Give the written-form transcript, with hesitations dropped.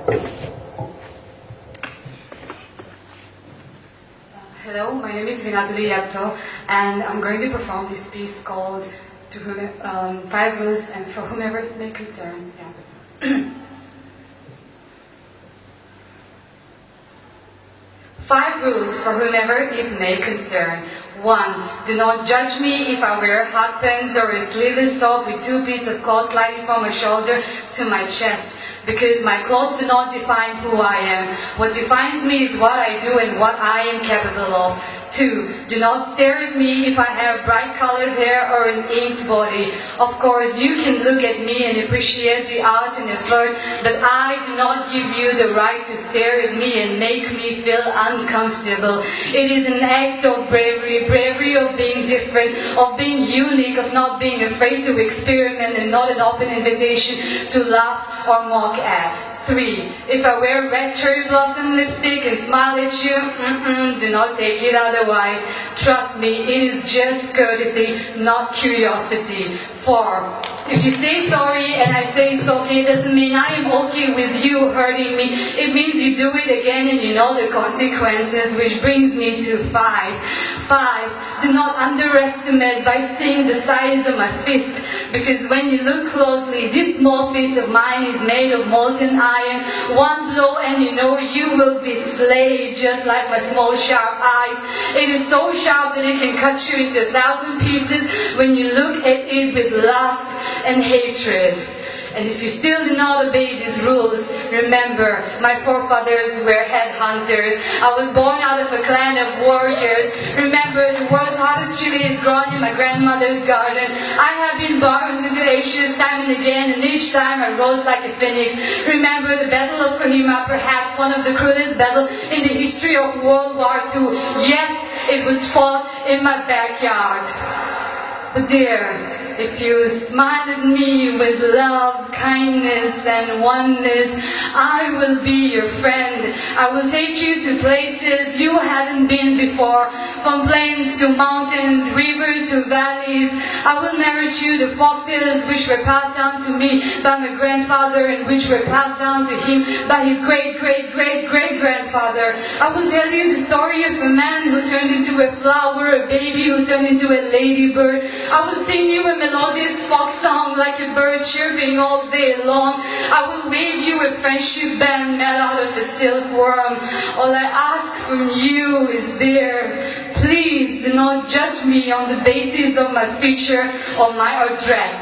Hello, my name is Vinatuli, and I'm going to perform this piece called "To Whom, Five Rules and for Whomever It May Concern." Yeah. 5 rules for whomever it may concern. 1. Do not judge me if I wear hot pants or a sleeveless top with 2 pieces of cloth sliding from my shoulder to my chest, because my clothes do not define who I am. What defines me is what I do and what I am capable of. 2. Do not stare at me if I have bright colored hair or an inked body. Of course, you can look at me and appreciate the art and effort, but I do not give you the right to stare at me and make me feel uncomfortable. It is an act of bravery, bravery of being different, of being unique, of not being afraid to experiment, and not an open invitation to laugh or mock at. 3. If I wear red cherry blossom lipstick and smile at you, do not take it otherwise. Trust me, it is just courtesy, not curiosity. 4. If you say sorry and I say it's okay, it doesn't mean I am okay with you hurting me. It means you do it again and you know the consequences, which brings me to 5. 5. Do not underestimate by seeing the size of my fist, because when you look closely, this small fist of mine is made of molten iron. One blow and you know you will be slayed, just like my small sharp eyes. It is so sharp that it can cut you into 1,000 pieces when you look at it with lust and hatred. And if you still do not obey these rules, remember, my forefathers were headhunters. I was born out of a clan of warriors. Remember, the world's hottest chili is grown in my grandmother's garden. I have been burned into ashes time and again, and each time I rose like a phoenix. Remember the Battle of Kohima, perhaps one of the cruelest battles in the history of World War II. Yes, it was fought in my backyard. But dear, if you smile at me with love, kindness, and oneness, I will be your friend. I will take you to places you haven't been before, from plains to mountains, river to valleys. I will narrate you the folktales which were passed down to me by my grandfather and which were passed down to him by his great-great-great-great-grandfather. I will tell you the story of a man who turned into a flower, a baby who turned into a ladybird. I will sing you a melodious folk song like a bird chirping all day long. I will wave you a friendship band made out of a silkworm. All I ask from you is, dear, please do not judge me on the basis of my feature or my address.